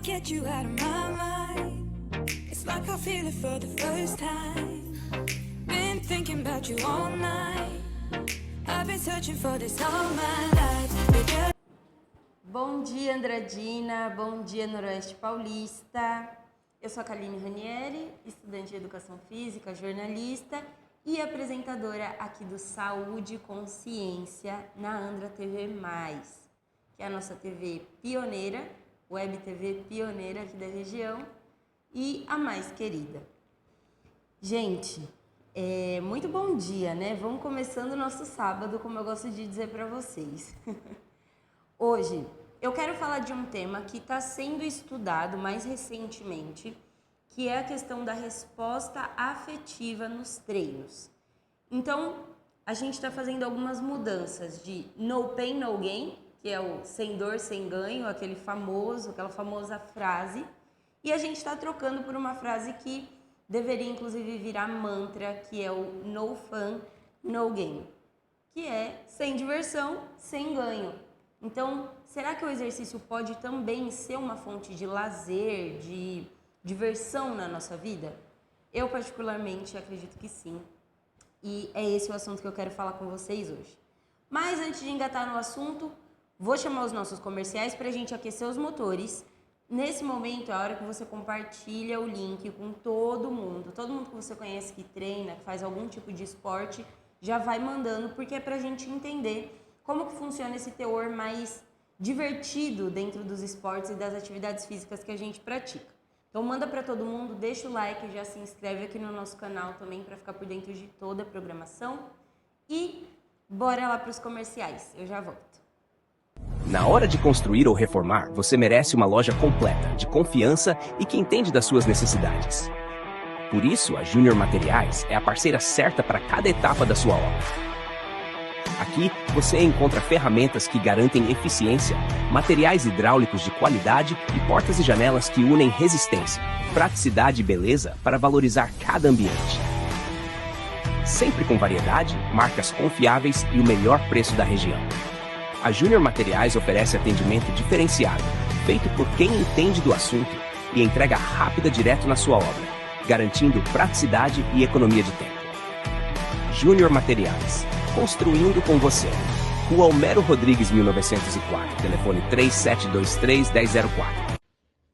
get you out of my mind. It's like I feel it for the first time. Been thinking about you all night. I've been searching for this all my life. Bom dia, Andradina. Bom dia, Noroeste Paulista. Eu sou a Kaline Ranieri, estudante de Educação Física, jornalista e apresentadora aqui do Saúde e Consciência na Andra TV+, que é a nossa TV pioneira, web TV pioneira aqui da região e a mais querida. Gente, muito bom dia, né? Vamos começando o nosso sábado, como eu gosto de dizer para vocês. Hoje eu quero falar de um tema que está sendo estudado mais recentemente, que é a questão da resposta afetiva nos treinos. Então, a gente está fazendo algumas mudanças de no pain, no gain, que é o sem dor, sem ganho, aquela famosa frase, e a gente está trocando por uma frase que deveria inclusive virar mantra, que é o no fun, no gain, que é sem diversão, sem ganho. Então, será que o exercício pode também ser uma fonte de lazer, de diversão na nossa vida? Eu particularmente acredito que sim. E é esse o assunto que eu quero falar com vocês hoje. Mas antes de engatar no assunto, vou chamar os nossos comerciais para a gente aquecer os motores. Nesse momento é a hora que você compartilha o link com todo mundo que você conhece que treina, que faz algum tipo de esporte, já vai mandando, porque é para a gente entender como que funciona esse teor mais divertido dentro dos esportes e das atividades físicas que a gente pratica. Então manda para todo mundo, deixa o like, já se inscreve aqui no nosso canal também para ficar por dentro de toda a programação e bora lá para os comerciais, eu já volto. Na hora de construir ou reformar, você merece uma loja completa, de confiança e que entende das suas necessidades. Por isso, a Júnior Materiais é a parceira certa para cada etapa da sua obra. Aqui, você encontra ferramentas que garantem eficiência, materiais hidráulicos de qualidade e portas e janelas que unem resistência, praticidade e beleza para valorizar cada ambiente. Sempre com variedade, marcas confiáveis e o melhor preço da região. A Júnior Materiais oferece atendimento diferenciado, feito por quem entende do assunto e entrega rápida direto na sua obra, garantindo praticidade e economia de tempo. Júnior Materiais, construindo com você. Rua Homero Rodrigues, 1904, telefone 3723-1004.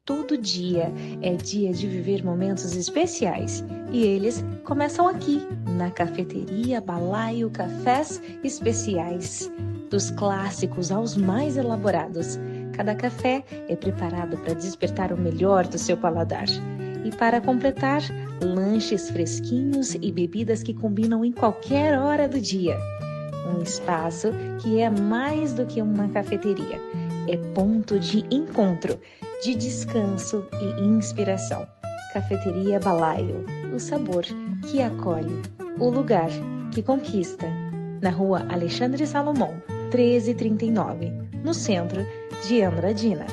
Todo dia é dia de viver momentos especiais e eles começam aqui, na Cafeteria Balaio Cafés Especiais. Dos clássicos aos mais elaborados, cada café é preparado para despertar o melhor do seu paladar. E para completar, lanches fresquinhos e bebidas que combinam em qualquer hora do dia. Um espaço que é mais do que uma cafeteria. É ponto de encontro, de descanso e inspiração. Cafeteria Balaio, o sabor que acolhe, o lugar que conquista. Na Rua Alexandre Salomão, 1339, no centro de Andradina.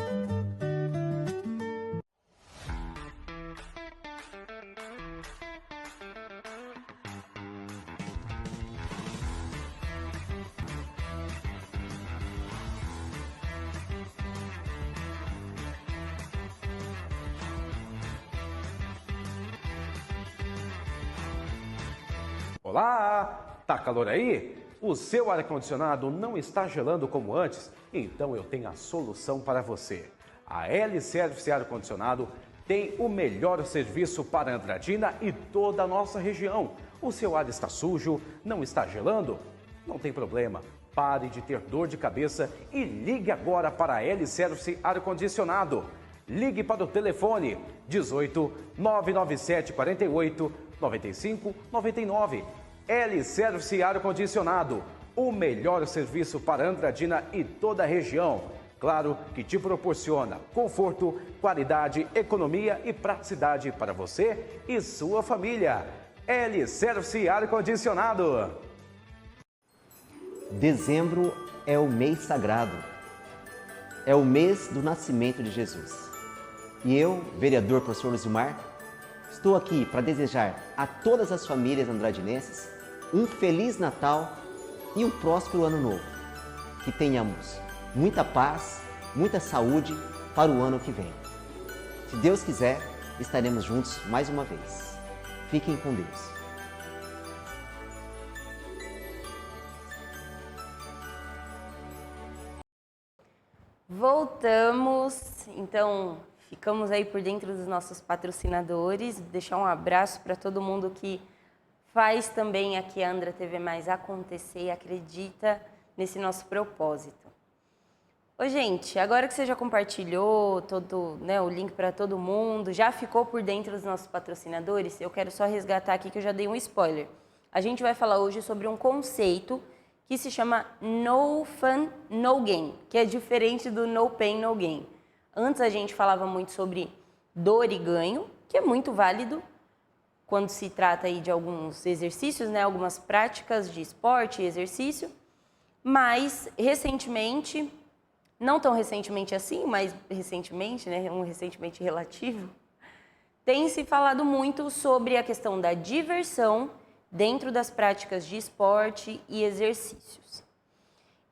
Olá! Tá calor aí? O seu ar-condicionado não está gelando como antes? Então eu tenho a solução para você. A L-Service Ar-Condicionado tem o melhor serviço para Andradina e toda a nossa região. O seu ar está sujo? Não está gelando? Não tem problema. Pare de ter dor de cabeça e ligue agora para a L-Service Ar-Condicionado. Ligue para o telefone 18 997 48 95 99. L-Service Ar-Condicionado, o melhor serviço para Andradina e toda a região. Claro que te proporciona conforto, qualidade, economia e praticidade para você e sua família. L-Service Ar-Condicionado. Dezembro é o mês sagrado. É o mês do nascimento de Jesus. E eu, vereador professor Luzimar, estou aqui para desejar a todas as famílias andradinenses um Feliz Natal e um próspero Ano Novo. Que tenhamos muita paz, muita saúde para o ano que vem. Se Deus quiser, estaremos juntos mais uma vez. Fiquem com Deus. Voltamos, então ficamos aí por dentro dos nossos patrocinadores, deixar um abraço para todo mundo que faz também aqui a Andra TV Mais acontecer e acredita nesse nosso propósito. Ô gente, agora que você já compartilhou o link para todo mundo, já ficou por dentro dos nossos patrocinadores, eu quero só resgatar aqui que eu já dei um spoiler. A gente vai falar hoje sobre um conceito que se chama No Fun, No Gain, que é diferente do No Pain, No Gain. Antes a gente falava muito sobre dor e ganho, que é muito válido quando se trata aí de alguns exercícios, né, algumas práticas de esporte e exercício, mas recentemente, não tão recentemente assim, mas recentemente, né, um recentemente relativo, tem se falado muito sobre a questão da diversão dentro das práticas de esporte e exercícios.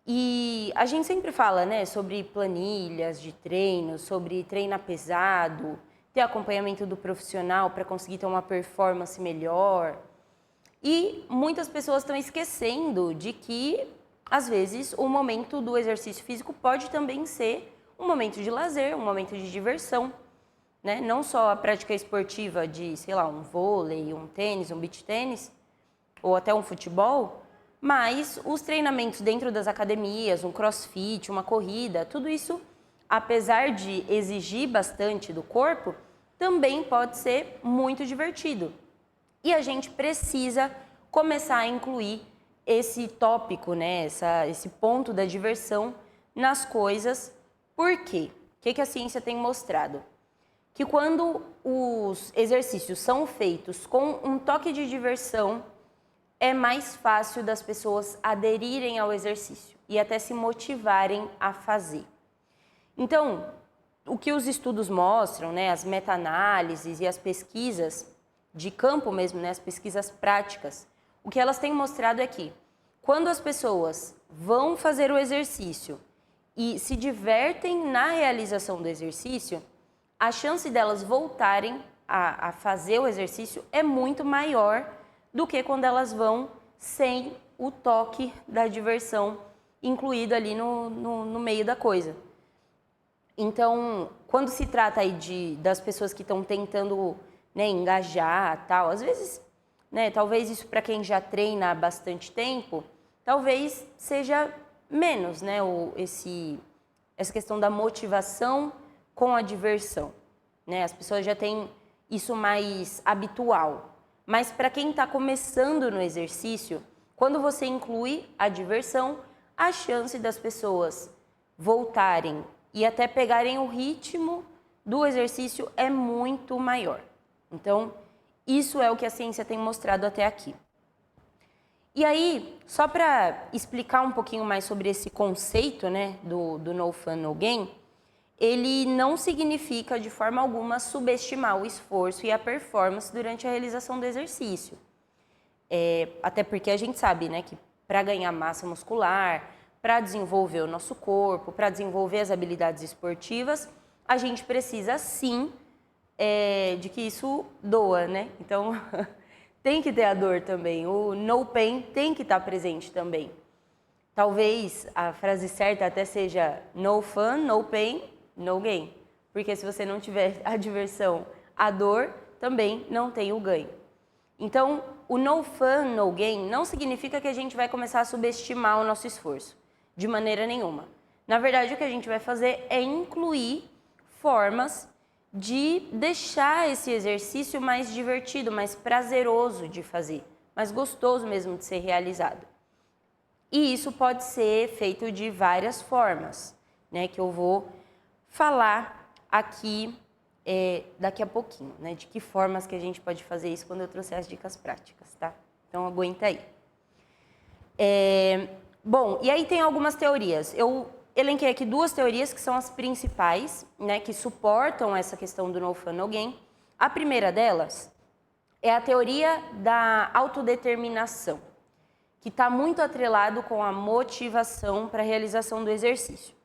E a gente sempre fala, né, sobre planilhas de treino, sobre treinar pesado, ter acompanhamento do profissional para conseguir ter uma performance melhor. E muitas pessoas estão esquecendo de que, às vezes, o momento do exercício físico pode também ser um momento de lazer, um momento de diversão, né? Não só a prática esportiva de, sei lá, um vôlei, um tênis, um beach tênis, ou até um futebol, mas os treinamentos dentro das academias, um crossfit, uma corrida, tudo isso, apesar de exigir bastante do corpo, também pode ser muito divertido. E a gente precisa começar a incluir esse tópico, né, esse ponto da diversão nas coisas. Por quê? O que a ciência tem mostrado? Que quando os exercícios são feitos com um toque de diversão, é mais fácil das pessoas aderirem ao exercício e até se motivarem a fazer. Então, o que os estudos mostram, né, as meta-análises e as pesquisas de campo mesmo, né, as pesquisas práticas, o que elas têm mostrado é que quando as pessoas vão fazer o exercício e se divertem na realização do exercício, a chance delas voltarem a fazer o exercício é muito maior do que quando elas vão sem o toque da diversão incluído ali no meio da coisa. Então, quando se trata aí das pessoas que estão tentando, né, engajar, tal, às vezes, né, talvez isso para quem já treina há bastante tempo, talvez seja menos, né, essa questão da motivação com a diversão, né? As pessoas já têm isso mais habitual. Mas para quem está começando no exercício, quando você inclui a diversão, a chance das pessoas voltarem e até pegarem o ritmo do exercício é muito maior. Então, isso é o que a ciência tem mostrado até aqui. E aí, só para explicar um pouquinho mais sobre esse conceito, né, do No Fun, No Gain, ele não significa de forma alguma subestimar o esforço e a performance durante a realização do exercício. Até porque a gente sabe, né, que para ganhar massa muscular, para desenvolver o nosso corpo, para desenvolver as habilidades esportivas, a gente precisa sim de que isso doa, né? Então, tem que ter a dor também. O no pain tem que estar presente também. Talvez a frase certa até seja no fun, no pain, no gain. Porque se você não tiver a diversão, a dor, também não tem o ganho. Então, o no fun, no gain não significa que a gente vai começar a subestimar o nosso esforço. De maneira nenhuma. Na verdade, o que a gente vai fazer é incluir formas de deixar esse exercício mais divertido, mais prazeroso de fazer, mais gostoso mesmo de ser realizado. E isso pode ser feito de várias formas, né, que eu vou falar aqui daqui a pouquinho, né, de que formas que a gente pode fazer isso quando eu trouxer as dicas práticas, tá? Então, aguenta aí. Bom, e aí tem algumas teorias. Eu elenquei aqui duas teorias que são as principais, né, que suportam essa questão do no fun, no gain. A primeira delas é a teoria da autodeterminação, que está muito atrelado com a motivação para a realização do exercício.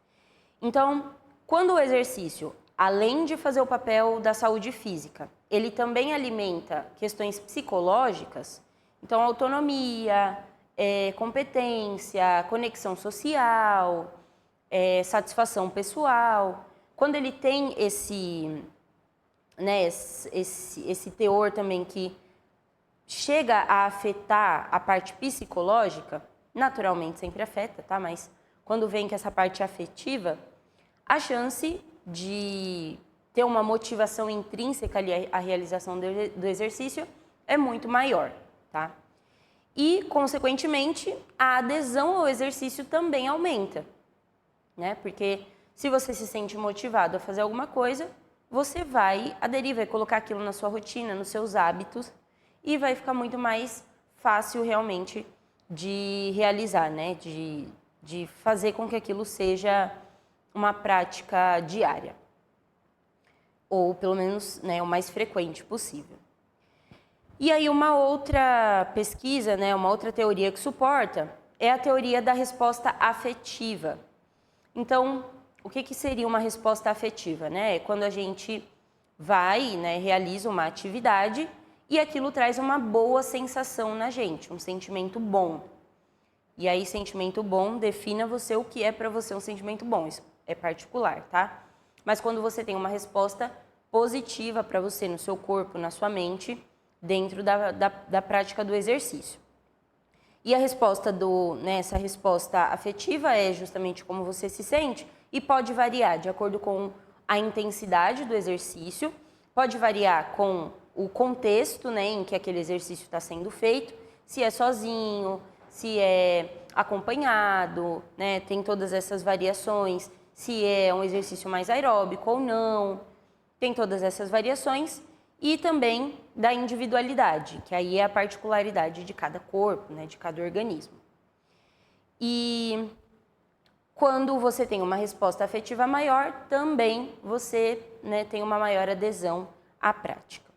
Então, quando o exercício além de fazer o papel da saúde física, ele também alimenta questões psicológicas, então autonomia, competência, conexão social, satisfação pessoal. Quando ele tem esse teor também que chega a afetar a parte psicológica, naturalmente sempre afeta, tá? Mas quando vem com essa parte afetiva, a chance de ter uma motivação intrínseca ali à realização do exercício é muito maior, tá? E, consequentemente, a adesão ao exercício também aumenta, né? Porque se você se sente motivado a fazer alguma coisa, você vai aderir, vai colocar aquilo na sua rotina, nos seus hábitos, e vai ficar muito mais fácil realmente de realizar, né? De fazer com que aquilo seja uma prática diária, ou pelo menos, né, o mais frequente possível. E aí uma outra pesquisa, né, uma outra teoria que suporta é a teoria da resposta afetiva. Então, o que seria uma resposta afetiva, né? É quando a gente vai, né, realiza uma atividade e aquilo traz uma boa sensação na gente, um sentimento bom. E aí, sentimento bom, defina você o que é para você um sentimento bom. Isso é particular, tá? Mas quando você tem uma resposta positiva para você no seu corpo, na sua mente, dentro da prática do exercício. E a resposta essa resposta afetiva é justamente como você se sente e pode variar de acordo com a intensidade do exercício, pode variar com o contexto, né, em que aquele exercício está sendo feito, se é sozinho, se é acompanhado, né, tem todas essas variações, se é um exercício mais aeróbico ou não, tem todas essas variações. E também da individualidade, que aí é a particularidade de cada corpo, né, de cada organismo. E quando você tem uma resposta afetiva maior, também você, né, tem uma maior adesão à prática.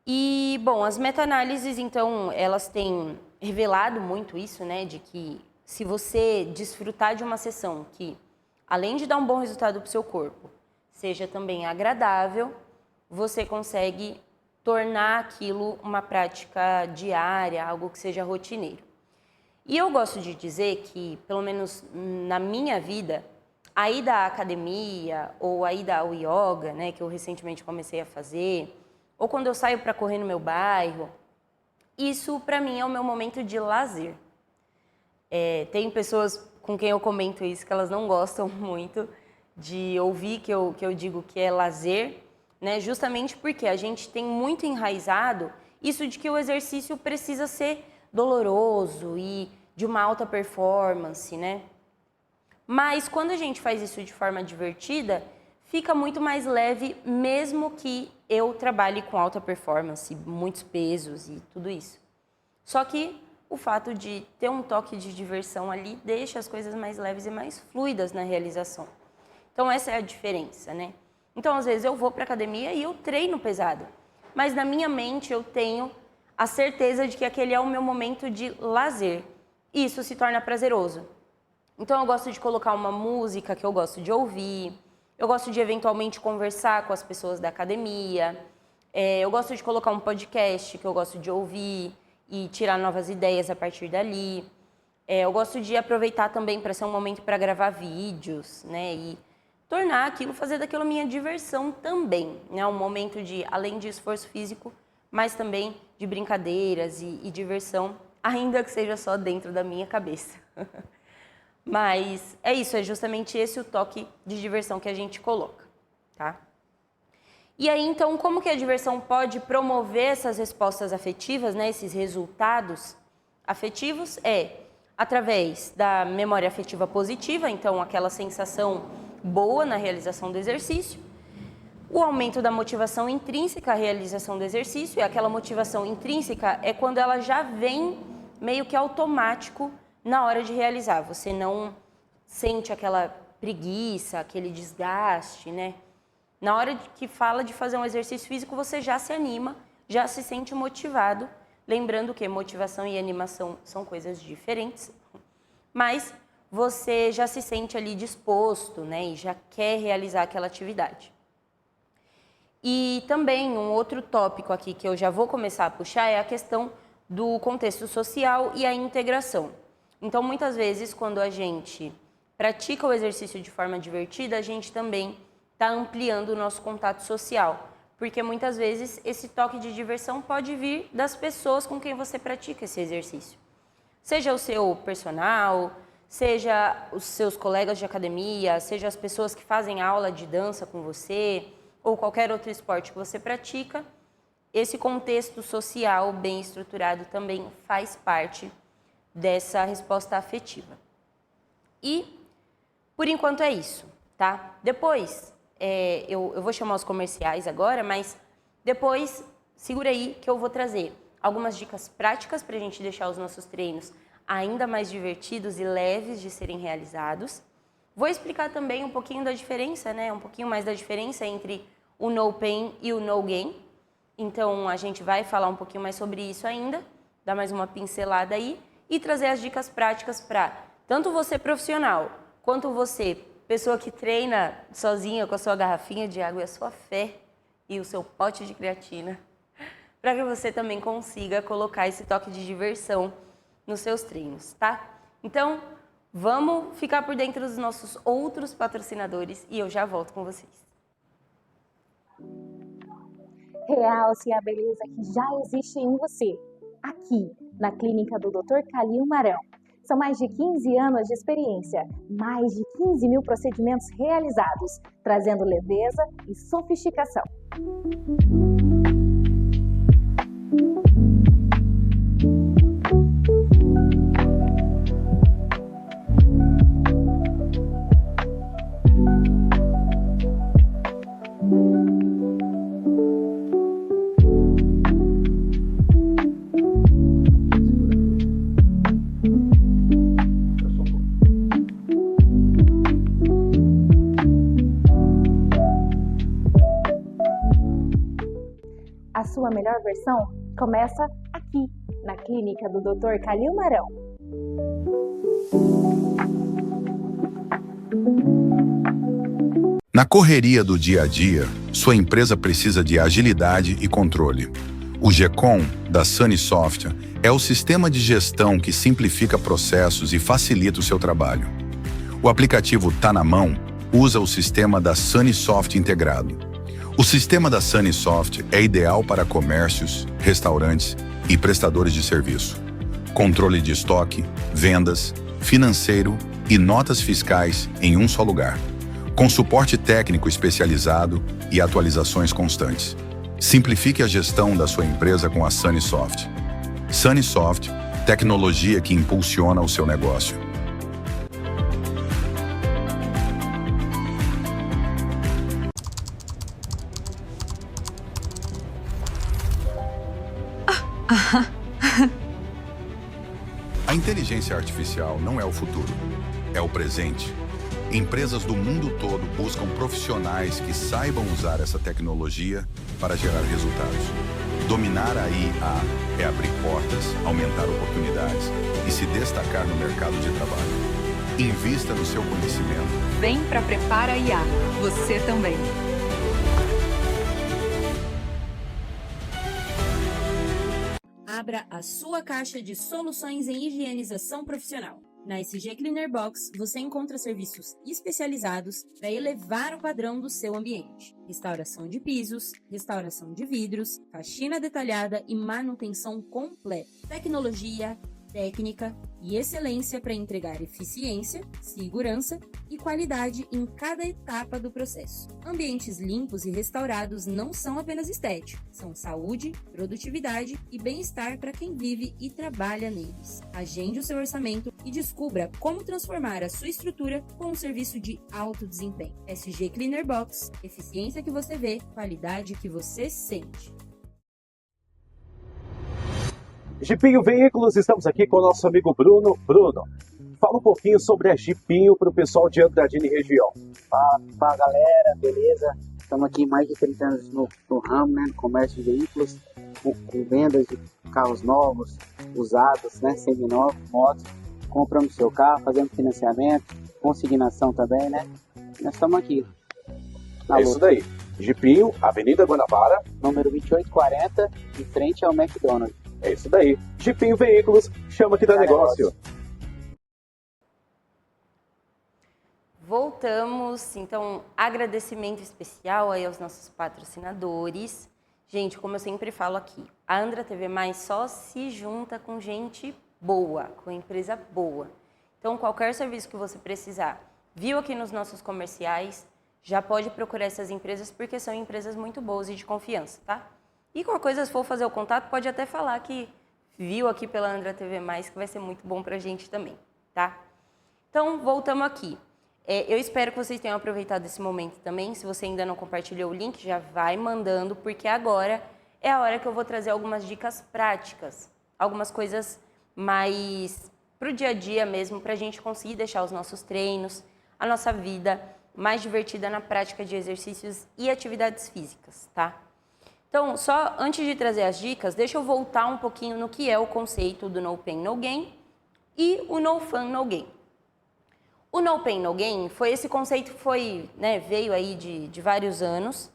E, bom, as meta-análises, então, elas têm revelado muito isso, né, de que se você desfrutar de uma sessão que, além de dar um bom resultado para o seu corpo, seja também agradável, você consegue tornar aquilo uma prática diária, algo que seja rotineiro. E eu gosto de dizer que, pelo menos na minha vida, a ida à academia ou a ida ao yoga, né, que eu recentemente comecei a fazer, ou quando eu saio para correr no meu bairro, isso para mim é o meu momento de lazer. Tem pessoas com quem eu comento isso que elas não gostam muito de ouvir que eu digo que é lazer, né? Justamente porque a gente tem muito enraizado isso de que o exercício precisa ser doloroso e de uma alta performance, né? Mas quando a gente faz isso de forma divertida, fica muito mais leve, mesmo que eu trabalhe com alta performance, muitos pesos e tudo isso. Só que o fato de ter um toque de diversão ali deixa as coisas mais leves e mais fluidas na realização. Então essa é a diferença, né? Então às vezes eu vou para a academia e eu treino pesado, mas na minha mente eu tenho a certeza de que aquele é o meu momento de lazer. E isso se torna prazeroso. Então eu gosto de colocar uma música que eu gosto de ouvir, eu gosto de eventualmente conversar com as pessoas da academia, eu gosto de colocar um podcast que eu gosto de ouvir e tirar novas ideias a partir dali. Eu gosto de aproveitar também para ser um momento para gravar vídeos, né? E tornar aquilo, fazer daquilo minha diversão também, né? Um momento de, além de esforço físico, mas também de brincadeiras e diversão, ainda que seja só dentro da minha cabeça. Mas é isso, é justamente esse o toque de diversão que a gente coloca, tá? E aí, então, como que a diversão pode promover essas respostas afetivas, né? Esses resultados afetivos? Através da memória afetiva positiva, então aquela sensação boa na realização do exercício, o aumento da motivação intrínseca à realização do exercício, e aquela motivação intrínseca é quando ela já vem meio que automático na hora de realizar. Você não sente aquela preguiça, aquele desgaste, né? Na hora que fala de fazer um exercício físico, você já se anima, já se sente motivado. Lembrando que motivação e animação são coisas diferentes, mas você já se sente ali disposto, né, e já quer realizar aquela atividade. E também um outro tópico aqui que eu já vou começar a puxar é a questão do contexto social e a integração. Então, muitas vezes, quando a gente pratica o exercício de forma divertida, a gente também está ampliando o nosso contato social, porque muitas vezes esse toque de diversão pode vir das pessoas com quem você pratica esse exercício. Seja o seu personal, seja os seus colegas de academia, seja as pessoas que fazem aula de dança com você, ou qualquer outro esporte que você pratica, esse contexto social bem estruturado também faz parte dessa resposta afetiva. E, por enquanto, é isso, tá? Depois, eu vou chamar os comerciais agora, mas depois, segura aí que eu vou trazer algumas dicas práticas para a gente deixar os nossos treinos ainda mais divertidos e leves de serem realizados. Vou explicar também um pouquinho da diferença, né? Um pouquinho mais da diferença entre o no pain e o no gain. Então, a gente vai falar um pouquinho mais sobre isso ainda, dar mais uma pincelada aí e trazer as dicas práticas para tanto você profissional, quanto você, pessoa que treina sozinha com a sua garrafinha de água e a sua fé e o seu pote de creatina, para que você também consiga colocar esse toque de diversão nos seus treinos, tá? Então, vamos ficar por dentro dos nossos outros patrocinadores e eu já volto com vocês. Realce a beleza que já existe em você, aqui na clínica do Dr. Calil Marão. São mais de 15 anos de experiência, mais de 15 mil procedimentos realizados, trazendo leveza e sofisticação. A sua melhor versão começa aqui, na clínica do Dr. Calil Marão. Na correria do dia a dia, sua empresa precisa de agilidade e controle. O GECOM, da Sunnysoft, é o sistema de gestão que simplifica processos e facilita o seu trabalho. O aplicativo Tá na Mão usa o sistema da Sunnysoft integrado. O sistema da Sunnysoft é ideal para comércios, restaurantes e prestadores de serviço. Controle de estoque, vendas, financeiro e notas fiscais em um só lugar, com suporte técnico especializado e atualizações constantes. Simplifique a gestão da sua empresa com a Sunnysoft. Sunnysoft, tecnologia que impulsiona o seu negócio. A inteligência artificial não é o futuro, é o presente. Empresas do mundo todo buscam profissionais que saibam usar essa tecnologia para gerar resultados. Dominar a IA é abrir portas, aumentar oportunidades e se destacar no mercado de trabalho. Invista no seu conhecimento. Vem para Prepara IA, você também. Abra a sua caixa de soluções em higienização profissional. Na SG Cleaner Box, você encontra serviços especializados para elevar o padrão do seu ambiente. Restauração de pisos, restauração de vidros, faxina detalhada e manutenção completa. Tecnologia, técnica e excelência para entregar eficiência, segurança e qualidade em cada etapa do processo. Ambientes limpos e restaurados não são apenas estéticos, são saúde, produtividade e bem-estar para quem vive e trabalha neles. Agende o seu orçamento e descubra como transformar a sua estrutura com um serviço de alto desempenho. SG Cleaner Box, eficiência que você vê, qualidade que você sente. Jeepinho Veículos, estamos aqui com o nosso amigo Bruno. Bruno, fala um pouquinho sobre a Jeepinho para o pessoal de Andradina e região. Fala galera, beleza? Estamos aqui mais de 30 anos no ramo, né, no comércio de veículos, com vendas de carros novos, usados, né, seminovos, motos, compramos seu carro, fazemos financiamento, consignação também, né? Nós estamos aqui. É isso daí. Jipinho, Avenida Guanabara, número 2840, em frente ao McDonald's. É isso daí. Jipinho Veículos, chama que dá negócio. Voltamos, então, agradecimento especial aí aos nossos patrocinadores. Gente, como eu sempre falo aqui, a Andra TV Mais só se junta com gente boa, com empresa boa. Então, qualquer serviço que você precisar, viu aqui nos nossos comerciais, já pode procurar essas empresas, porque são empresas muito boas e de confiança, tá? E qualquer coisa, se for fazer o contato, pode até falar que viu aqui pela Andra TV+, que vai ser muito bom pra gente também, tá? Então, voltamos aqui. Eu espero que vocês tenham aproveitado esse momento também. Se você ainda não compartilhou o link, já vai mandando, porque agora é a hora que eu vou trazer algumas dicas práticas, algumas coisas mais pro dia a dia mesmo, pra gente conseguir deixar os nossos treinos, a nossa vida mais divertida na prática de exercícios e atividades físicas, tá? Então, só antes de trazer as dicas, deixa eu voltar um pouquinho no que é o conceito do No Pain, No Gain e o No Fun, No Gain. O No Pain, No Gain foi esse conceito que foi, né, veio aí de vários anos.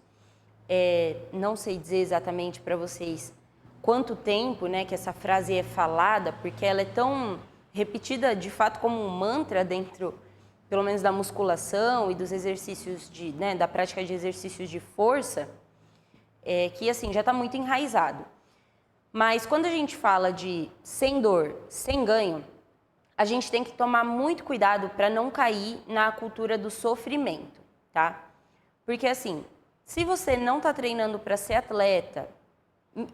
Não sei dizer exatamente para vocês quanto tempo, né, que essa frase é falada, porque ela é tão repetida de fato como um mantra dentro, pelo menos da musculação e dos exercícios né, da prática de exercícios de força, que assim já está muito enraizado. Mas quando a gente fala de sem dor, sem ganho, a gente tem que tomar muito cuidado para não cair na cultura do sofrimento, tá? Porque assim, se você não está treinando para ser atleta,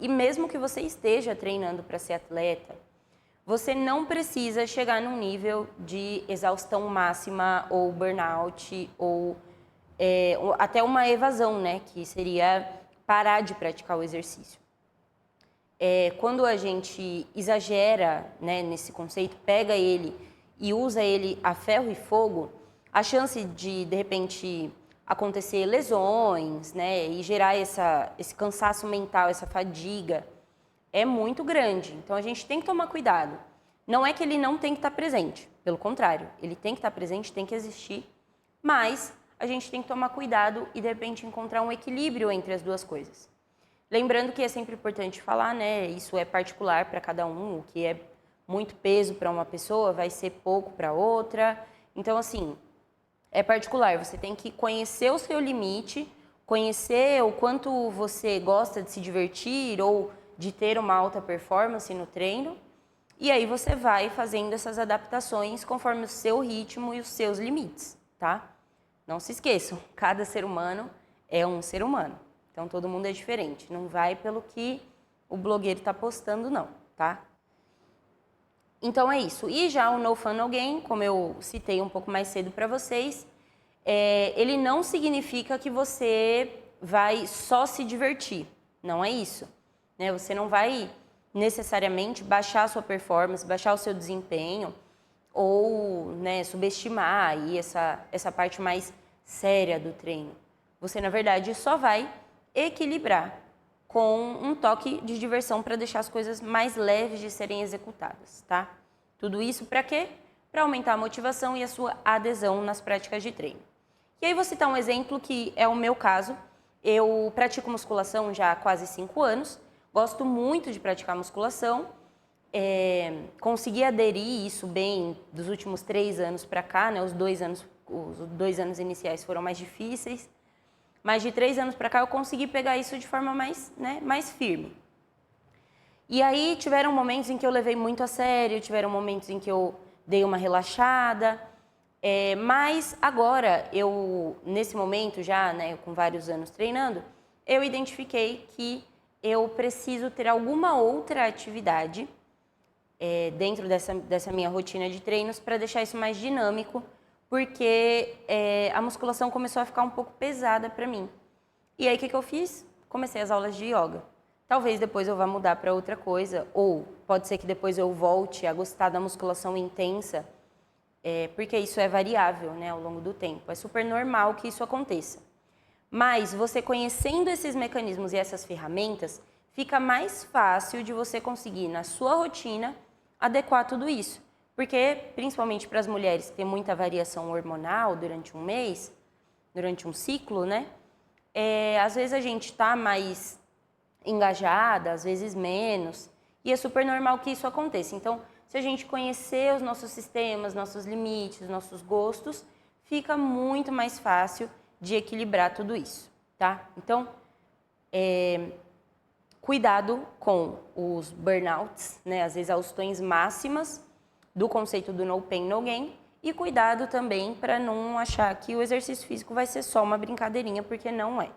e mesmo que você esteja treinando para ser atleta, você não precisa chegar num nível de exaustão máxima ou burnout ou até uma evasão, né? Que seria parar de praticar o exercício. Quando a gente exagera, né, nesse conceito, pega ele e usa ele a ferro e fogo, a chance de repente, acontecer lesões, né, e gerar esse cansaço mental, essa fadiga, é muito grande. Então, a gente tem que tomar cuidado. Não é que ele não tem que estar presente, pelo contrário, ele tem que estar presente, tem que existir, mas a gente tem que tomar cuidado e, de repente, encontrar um equilíbrio entre as duas coisas. Lembrando que é sempre importante falar, né? Isso é particular para cada um, o que é muito peso para uma pessoa vai ser pouco para outra. Então, assim, é particular. Você tem que conhecer o seu limite, conhecer o quanto você gosta de se divertir ou de ter uma alta performance no treino. E aí você vai fazendo essas adaptações conforme o seu ritmo e os seus limites, tá? Não se esqueçam, cada ser humano é um ser humano. Então, todo mundo é diferente. Não vai pelo que o blogueiro está postando, não, tá? Então, é isso. E já o No Fun, No Gain, como eu citei um pouco mais cedo para vocês, ele não significa que você vai só se divertir. Não é isso. Né? Você não vai necessariamente baixar a sua performance, baixar o seu desempenho ou, né, subestimar aí essa parte mais séria do treino. Você, na verdade, só vai equilibrar com um toque de diversão para deixar as coisas mais leves de serem executadas, tá? Tudo isso para quê? Para aumentar a motivação e a sua adesão nas práticas de treino. E aí vou citar um exemplo que é o meu caso. Eu pratico musculação já há quase 5 anos, gosto muito de praticar musculação, consegui aderir isso bem dos últimos 3 anos para cá, né? Os 2 anos iniciais foram mais difíceis, mas de 3 anos para cá eu consegui pegar isso de forma mais firme. E aí tiveram momentos em que eu levei muito a sério, tiveram momentos em que eu dei uma relaxada, mas agora, nesse momento já, né, com vários anos treinando, eu identifiquei que eu preciso ter alguma outra atividade dentro dessa minha rotina de treinos para deixar isso mais dinâmico, porque a musculação começou a ficar um pouco pesada para mim. E aí, o que eu fiz? Comecei as aulas de yoga. Talvez depois eu vá mudar para outra coisa, ou pode ser que depois eu volte a gostar da musculação intensa, porque isso é variável, né, ao longo do tempo. É super normal que isso aconteça. Mas você conhecendo esses mecanismos e essas ferramentas, fica mais fácil de você conseguir, na sua rotina, adequar tudo isso. Porque, principalmente para as mulheres que têm muita variação hormonal durante um mês, durante um ciclo, né? Às vezes a gente está mais engajada, às vezes menos, e é super normal que isso aconteça. Então, se a gente conhecer os nossos sistemas, nossos limites, nossos gostos, fica muito mais fácil de equilibrar tudo isso, tá? Então, cuidado com os burnouts, né? As exaustões máximas do conceito do no pain, no gain, e cuidado também para não achar que o exercício físico vai ser só uma brincadeirinha, porque não é.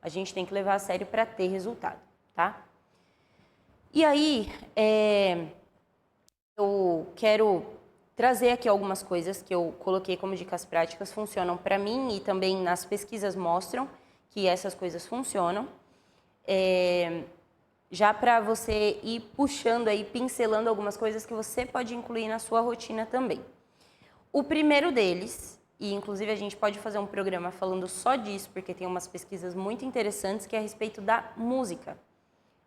A gente tem que levar a sério para ter resultado, tá? E aí, eu quero trazer aqui algumas coisas que eu coloquei como dicas práticas, funcionam para mim e também nas pesquisas mostram que essas coisas funcionam. Já para você ir puxando aí, pincelando algumas coisas que você pode incluir na sua rotina também. O primeiro deles, e inclusive a gente pode fazer um programa falando só disso, porque tem umas pesquisas muito interessantes, que é a respeito da música.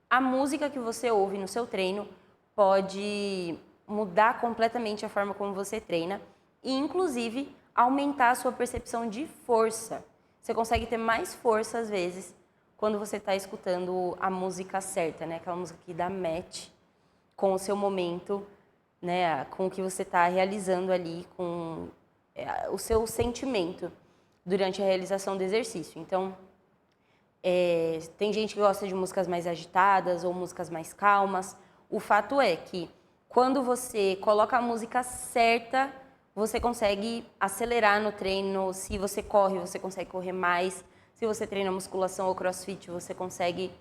A música que você ouve no seu treino pode mudar completamente a forma como você treina e, inclusive, aumentar a sua percepção de força. Você consegue ter mais força, às vezes, quando você está escutando a música certa, né? Aquela música que dá match com o seu momento, né? Com o que você está realizando ali, com o seu sentimento durante a realização do exercício. Então, tem gente que gosta de músicas mais agitadas ou músicas mais calmas. O fato é que quando você coloca a música certa, você consegue acelerar no treino. Se você corre, você consegue correr mais. Se você treina musculação ou crossfit, você consegue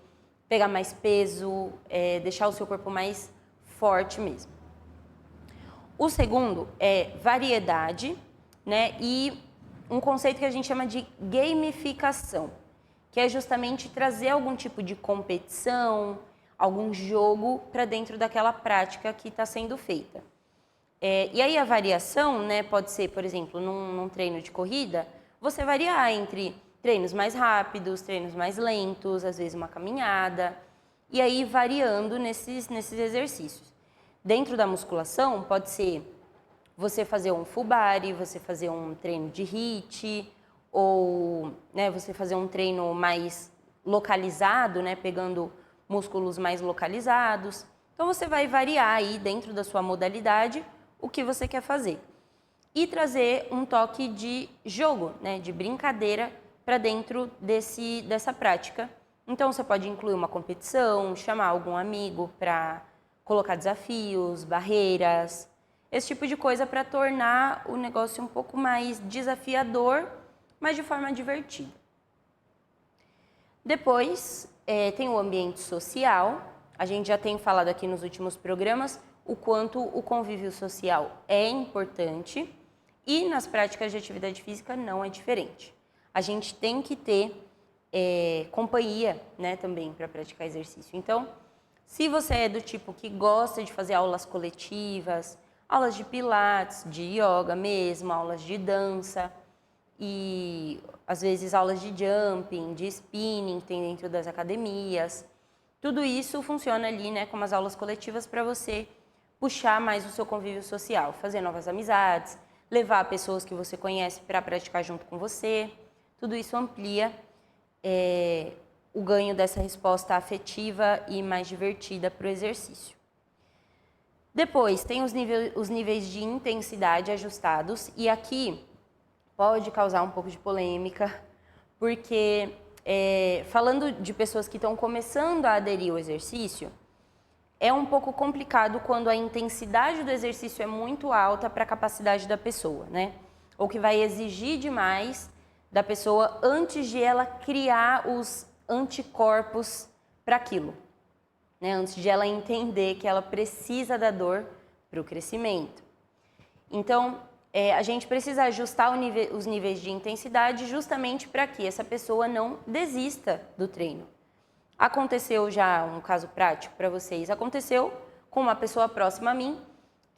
pegar mais peso, deixar o seu corpo mais forte mesmo. O segundo é variedade, né? E um conceito que a gente chama de gamificação, que é justamente trazer algum tipo de competição, algum jogo para dentro daquela prática que está sendo feita. E aí a variação, né, pode ser, por exemplo, num treino de corrida, você variar entre treinos mais rápidos, treinos mais lentos, às vezes uma caminhada, e aí variando nesses exercícios. Dentro da musculação, pode ser você fazer um full body, você fazer um treino de HIIT, ou né, você fazer um treino mais localizado, né, pegando músculos mais localizados. Então, você vai variar aí dentro da sua modalidade o que você quer fazer. E trazer um toque de jogo, né, de brincadeira para dentro dessa prática. Então, você pode incluir uma competição, chamar algum amigo para colocar desafios, barreiras, esse tipo de coisa para tornar o negócio um pouco mais desafiador, mas de forma divertida. Depois, tem o ambiente social. A gente já tem falado aqui nos últimos programas o quanto o convívio social é importante e nas práticas de atividade física não é diferente. A gente tem que ter companhia, né, também para praticar exercício. Então, se você é do tipo que gosta de fazer aulas coletivas, aulas de pilates, de yoga mesmo, aulas de dança e às vezes aulas de jumping, de spinning, tem dentro das academias. Tudo isso funciona ali, né, como as aulas coletivas para você puxar mais o seu convívio social, fazer novas amizades, levar pessoas que você conhece para praticar junto com você. Tudo isso amplia o ganho dessa resposta afetiva e mais divertida para o exercício. Depois, tem os níveis de intensidade ajustados, e aqui pode causar um pouco de polêmica, porque falando de pessoas que estão começando a aderir ao exercício, é um pouco complicado quando a intensidade do exercício é muito alta para a capacidade da pessoa, né? Ou que vai exigir demais da pessoa antes de ela criar os anticorpos para aquilo, né? Antes de ela entender que ela precisa da dor para o crescimento. Então, a gente precisa ajustar os níveis de intensidade justamente para que essa pessoa não desista do treino. Aconteceu já um caso prático para vocês. Aconteceu com uma pessoa próxima a mim,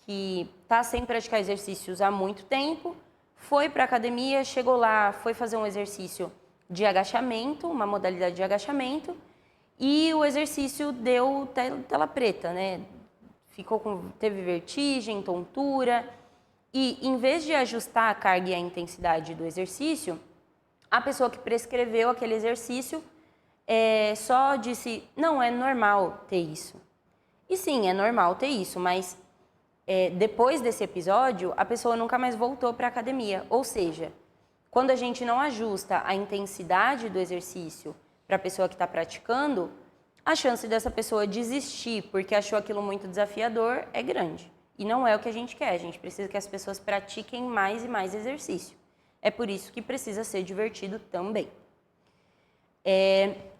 que está sem praticar exercícios há muito tempo, foi para a academia, chegou lá, foi fazer um exercício de agachamento, uma modalidade de agachamento, e o exercício deu tela preta, né? teve vertigem, tontura, e em vez de ajustar a carga e a intensidade do exercício, a pessoa que prescreveu aquele exercício só disse, não, é normal ter isso. E sim, é normal ter isso, mas depois desse episódio, a pessoa nunca mais voltou para a academia. Ou seja, quando a gente não ajusta a intensidade do exercício para a pessoa que está praticando, a chance dessa pessoa desistir porque achou aquilo muito desafiador é grande. E não é o que a gente quer, a gente precisa que as pessoas pratiquem mais e mais exercício. É por isso que precisa ser divertido também.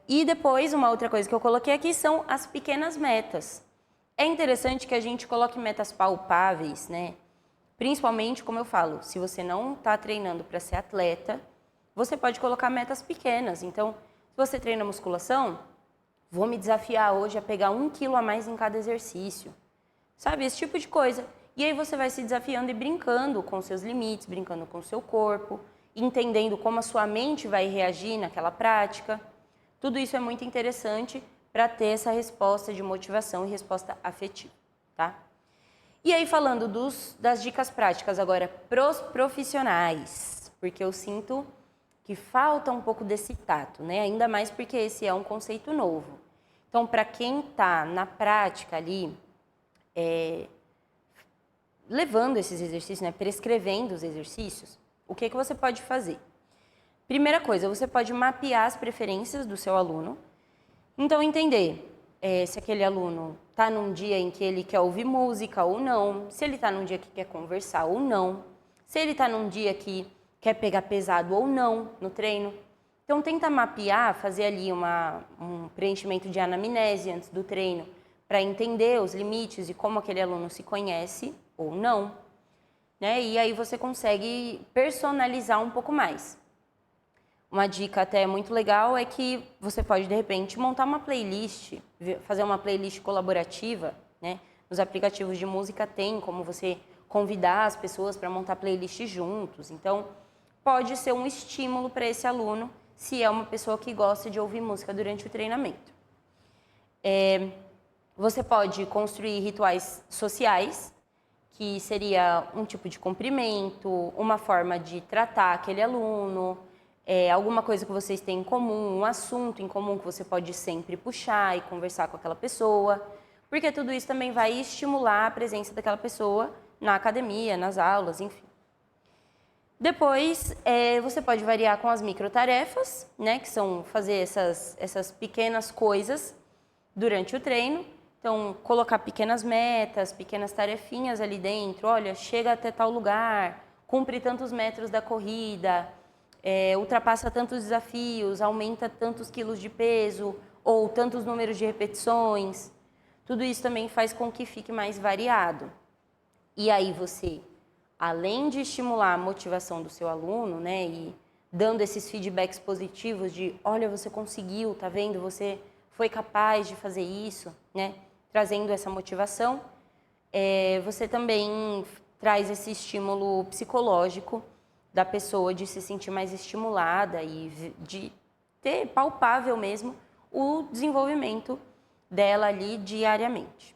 E depois, uma outra coisa que eu coloquei aqui são as pequenas metas. É interessante que a gente coloque metas palpáveis, né? Principalmente, como eu falo, se você não está treinando para ser atleta, você pode colocar metas pequenas. Então, se você treina musculação, vou me desafiar hoje a pegar 1 quilo a mais em cada exercício. Sabe, esse tipo de coisa. E aí você vai se desafiando e brincando com seus limites, brincando com o seu corpo, entendendo como a sua mente vai reagir naquela prática. Tudo isso é muito interessante para ter essa resposta de motivação e resposta afetiva, tá? E aí falando das dicas práticas agora pros profissionais, porque eu sinto que falta um pouco desse tato, né? Ainda mais porque esse é um conceito novo. Então, para quem está na prática ali, levando esses exercícios, né? Prescrevendo os exercícios, o que você pode fazer? Primeira coisa, você pode mapear as preferências do seu aluno. Então, entender se aquele aluno está num dia em que ele quer ouvir música ou não, se ele está num dia que quer conversar ou não, se ele está num dia que quer pegar pesado ou não no treino. Então, tenta mapear, fazer ali um preenchimento de anamnese antes do treino, para entender os limites e como aquele aluno se conhece ou não, né? E aí você consegue personalizar um pouco mais. Uma dica até muito legal é que você pode, de repente, montar uma playlist, fazer uma playlist colaborativa, né? Nos aplicativos de música tem como você convidar as pessoas para montar playlist juntos. Então, pode ser um estímulo para esse aluno, se é uma pessoa que gosta de ouvir música durante o treinamento. Você pode construir rituais sociais, que seria um tipo de cumprimento, uma forma de tratar aquele aluno, alguma coisa que vocês têm em comum, um assunto em comum que você pode sempre puxar e conversar com aquela pessoa, porque tudo isso também vai estimular a presença daquela pessoa na academia, nas aulas, enfim. Depois, você pode variar com as microtarefas, né, que são fazer essas pequenas coisas durante o treino. Então, colocar pequenas metas, pequenas tarefinhas ali dentro. Olha, chega até tal lugar, cumpre tantos metros da corrida, ultrapassa tantos desafios, aumenta tantos quilos de peso ou tantos números de repetições. Tudo isso também faz com que fique mais variado. E aí você, além de estimular a motivação do seu aluno, né, e dando esses feedbacks positivos de, olha, você conseguiu, tá vendo? Você foi capaz de fazer isso, né? Trazendo essa motivação, você também traz esse estímulo psicológico da pessoa de se sentir mais estimulada e de ter palpável mesmo o desenvolvimento dela ali diariamente.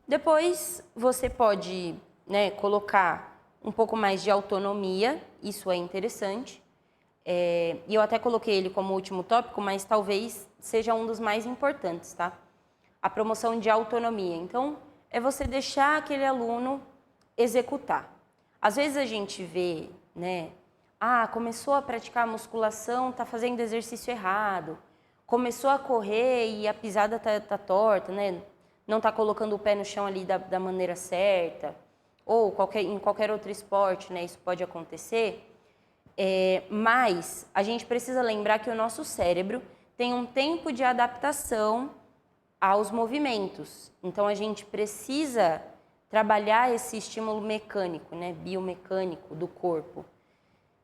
Depois você pode, né, colocar um pouco mais de autonomia, isso é interessante. E eu até coloquei ele como último tópico, mas talvez seja um dos mais importantes, tá? A promoção de autonomia. Então, é você deixar aquele aluno executar. Às vezes a gente vê, né? Começou a praticar musculação, tá fazendo exercício errado. Começou a correr e a pisada tá torta, né? Não tá colocando o pé no chão ali da maneira certa. Ou em qualquer outro esporte, né? Isso pode acontecer. Mas a gente precisa lembrar que o nosso cérebro tem um tempo de adaptação aos movimentos. Então, a gente precisa trabalhar esse estímulo mecânico, né, biomecânico do corpo,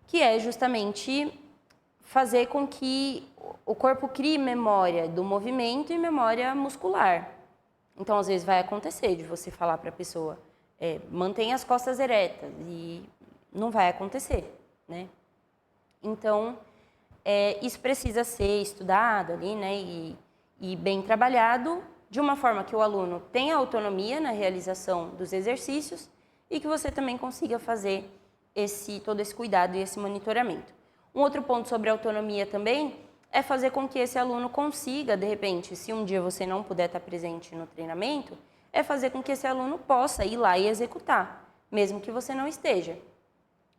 que é justamente fazer com que o corpo crie memória do movimento e memória muscular. Então, às vezes, vai acontecer de você falar para a pessoa, mantenha as costas eretas, e não vai acontecer, né? Então, isso precisa ser estudado ali, né, e bem trabalhado de uma forma que o aluno tenha autonomia na realização dos exercícios e que você também consiga fazer todo esse cuidado e esse monitoramento. Um outro ponto sobre autonomia também é fazer com que esse aluno consiga, de repente, se um dia você não puder estar presente no treinamento, é fazer com que esse aluno possa ir lá e executar, mesmo que você não esteja,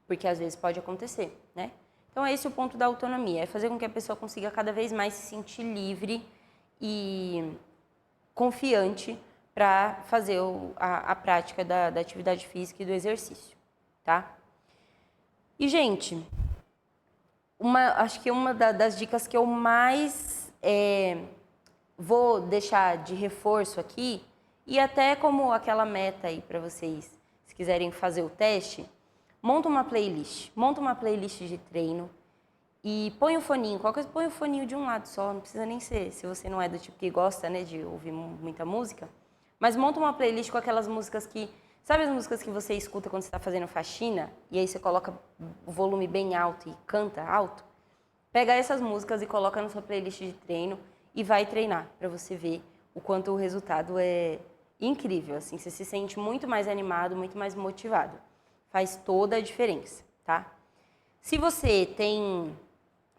porque às vezes pode acontecer, né? Então, esse é o ponto da autonomia, é fazer com que a pessoa consiga cada vez mais se sentir livre e confiante para fazer a prática da atividade física e do exercício, tá? E, gente, acho que uma das dicas que eu mais vou deixar de reforço aqui, e até como aquela meta aí para vocês, se quiserem fazer o teste, monta uma playlist de treino e põe o foninho, qualquer coisa, põe o foninho de um lado só, não precisa nem ser, se você não é do tipo que gosta, né, de ouvir muita música, mas monta uma playlist com aquelas músicas que, sabe as músicas que você escuta quando você está fazendo faxina, e aí você coloca o volume bem alto e canta alto? Pega essas músicas e coloca na sua playlist de treino e vai treinar, para você ver o quanto o resultado é incrível, assim, você se sente muito mais animado, muito mais motivado. Faz toda a diferença, tá? Se você tem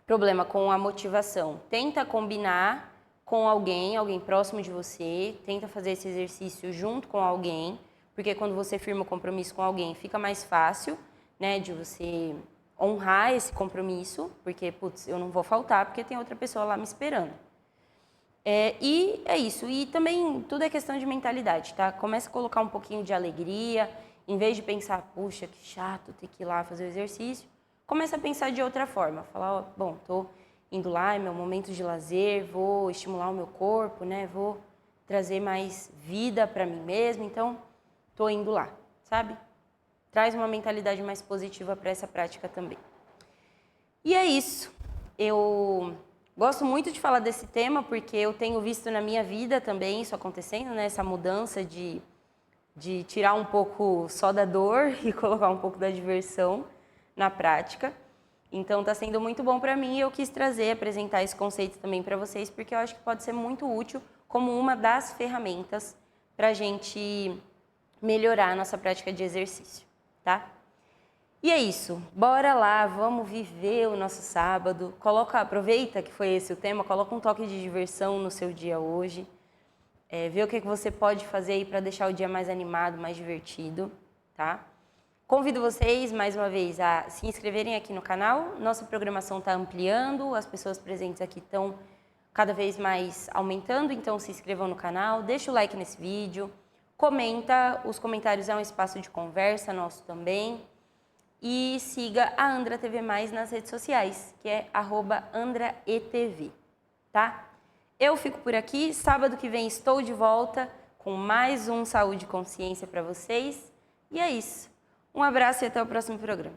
problema com a motivação, tenta combinar com alguém próximo de você, tenta fazer esse exercício junto com alguém, porque quando você firma o compromisso com alguém, fica mais fácil, né, de você honrar esse compromisso, porque, putz, eu não vou faltar porque tem outra pessoa lá me esperando. E é isso. E também tudo é questão de mentalidade, tá? Começa a colocar um pouquinho de alegria, em vez de pensar, puxa, que chato ter que ir lá fazer o exercício, começa a pensar de outra forma. Falar, ó, bom, tô indo lá, é meu momento de lazer, vou estimular o meu corpo, né? Vou trazer mais vida para mim mesmo, então tô indo lá, sabe? Traz uma mentalidade mais positiva para essa prática também. E é isso. Eu gosto muito de falar desse tema porque eu tenho visto na minha vida também isso acontecendo, né? Essa mudança de tirar um pouco só da dor e colocar um pouco da diversão na prática. Então, está sendo muito bom para mim e eu quis apresentar esse conceito também para vocês porque eu acho que pode ser muito útil como uma das ferramentas para a gente melhorar a nossa prática de exercício, tá? E é isso, bora lá, vamos viver o nosso sábado. Aproveita que foi esse o tema, coloca um toque de diversão no seu dia hoje. Vê o que você pode fazer aí para deixar o dia mais animado, mais divertido, tá? Convido vocês, mais uma vez, a se inscreverem aqui no canal. Nossa programação está ampliando, as pessoas presentes aqui estão cada vez mais aumentando, então se inscrevam no canal, deixa o like nesse vídeo, comenta, os comentários é um espaço de conversa nosso também. E siga a Andra TV Mais nas redes sociais, que é @AndraETV, tá? Eu fico por aqui, sábado que vem estou de volta com mais um Saúde e Consciência para vocês. E é isso. Um abraço e até o próximo programa.